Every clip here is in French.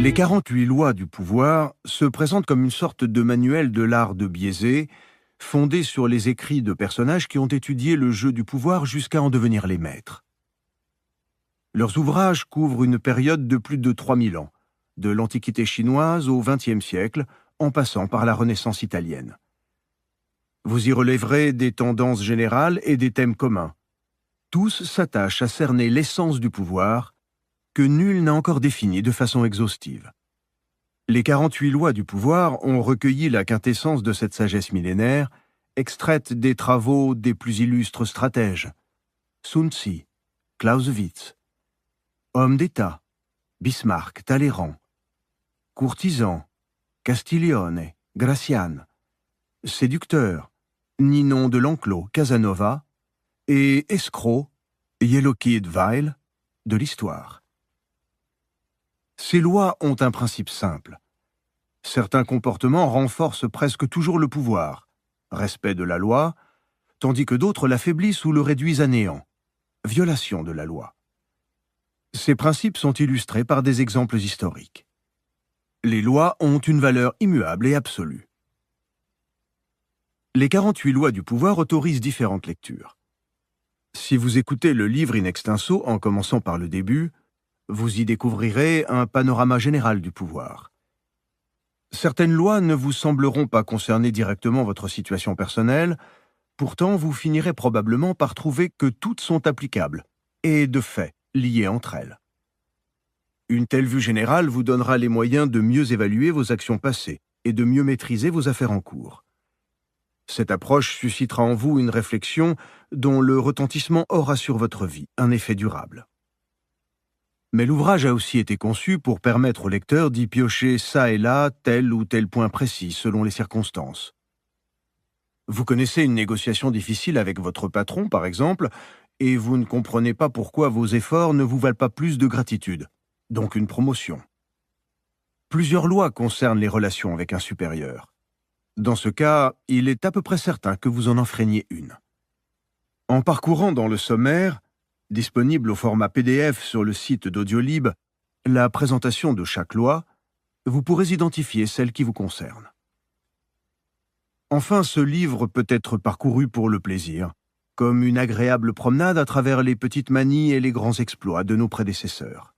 Les 48 lois du pouvoir se présentent comme une sorte de manuel de l'art de biaiser, fondé sur les écrits de personnages qui ont étudié le jeu du pouvoir jusqu'à en devenir les maîtres. Leurs ouvrages couvrent une période de plus de 3000 ans, de l'Antiquité chinoise au XXe siècle, en passant par la Renaissance italienne. Vous y relèverez des tendances générales et des thèmes communs. Tous s'attachent à cerner l'essence du pouvoir, que nul n'a encore défini de façon exhaustive. Les 48 lois du pouvoir ont recueilli la quintessence de cette sagesse millénaire, extraite des travaux des plus illustres stratèges. Sun Tzu, Clausewitz, hommes d'État, Bismarck, Talleyrand, courtisans, Castiglione, Gracian, séducteurs, Ninon de l'Enclos, Casanova, et escrocs, Yellow Kid Weil, de l'histoire. Ces lois ont un principe simple. Certains comportements renforcent presque toujours le pouvoir, respect de la loi, tandis que d'autres l'affaiblissent ou le réduisent à néant, violation de la loi. Ces principes sont illustrés par des exemples historiques. Les lois ont une valeur immuable et absolue. Les 48 lois du pouvoir autorisent différentes lectures. Si vous écoutez le livre in extenso en commençant par le début, vous y découvrirez un panorama général du pouvoir. Certaines lois ne vous sembleront pas concerner directement votre situation personnelle, pourtant vous finirez probablement par trouver que toutes sont applicables, et de fait, liées entre elles. Une telle vue générale vous donnera les moyens de mieux évaluer vos actions passées et de mieux maîtriser vos affaires en cours. Cette approche suscitera en vous une réflexion dont le retentissement aura sur votre vie un effet durable. Mais l'ouvrage a aussi été conçu pour permettre au lecteur d'y piocher ça et là tel ou tel point précis selon les circonstances. Vous connaissez une négociation difficile avec votre patron, par exemple, et vous ne comprenez pas pourquoi vos efforts ne vous valent pas plus de gratitude, donc une promotion. Plusieurs lois concernent les relations avec un supérieur. Dans ce cas, il est à peu près certain que vous en enfreigniez une. En parcourant dans le sommaire, disponible au format PDF sur le site d'Audiolib, la présentation de chaque loi, vous pourrez identifier celle qui vous concerne. Enfin, ce livre peut être parcouru pour le plaisir, comme une agréable promenade à travers les petites manies et les grands exploits de nos prédécesseurs.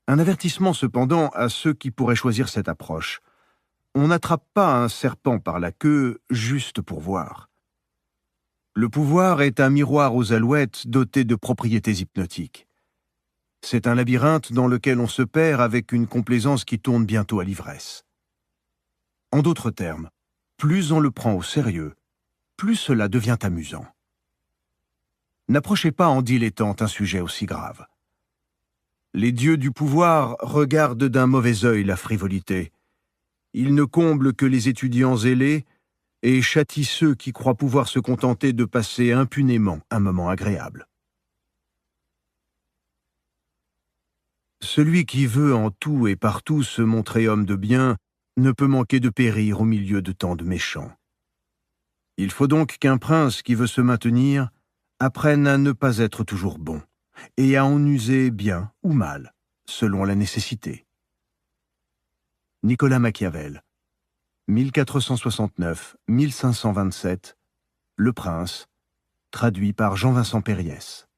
Un avertissement cependant à ceux qui pourraient choisir cette approche. On n'attrape pas un serpent par la queue juste pour voir. Le pouvoir est un miroir aux alouettes doté de propriétés hypnotiques. C'est un labyrinthe dans lequel on se perd avec une complaisance qui tourne bientôt à l'ivresse. En d'autres termes, plus on le prend au sérieux, plus cela devient amusant. N'approchez pas en dilettante un sujet aussi grave. Les dieux du pouvoir regardent d'un mauvais œil la frivolité. Ils ne comblent que les étudiants zélés et châtie ceux qui croient pouvoir se contenter de passer impunément un moment agréable. Celui qui veut en tout et partout se montrer homme de bien ne peut manquer de périr au milieu de tant de méchants. Il faut donc qu'un prince qui veut se maintenir apprenne à ne pas être toujours bon, et à en user bien ou mal, selon la nécessité. Nicolas Machiavel, 1469-1527, Le Prince, traduit par Jean-Vincent Périès.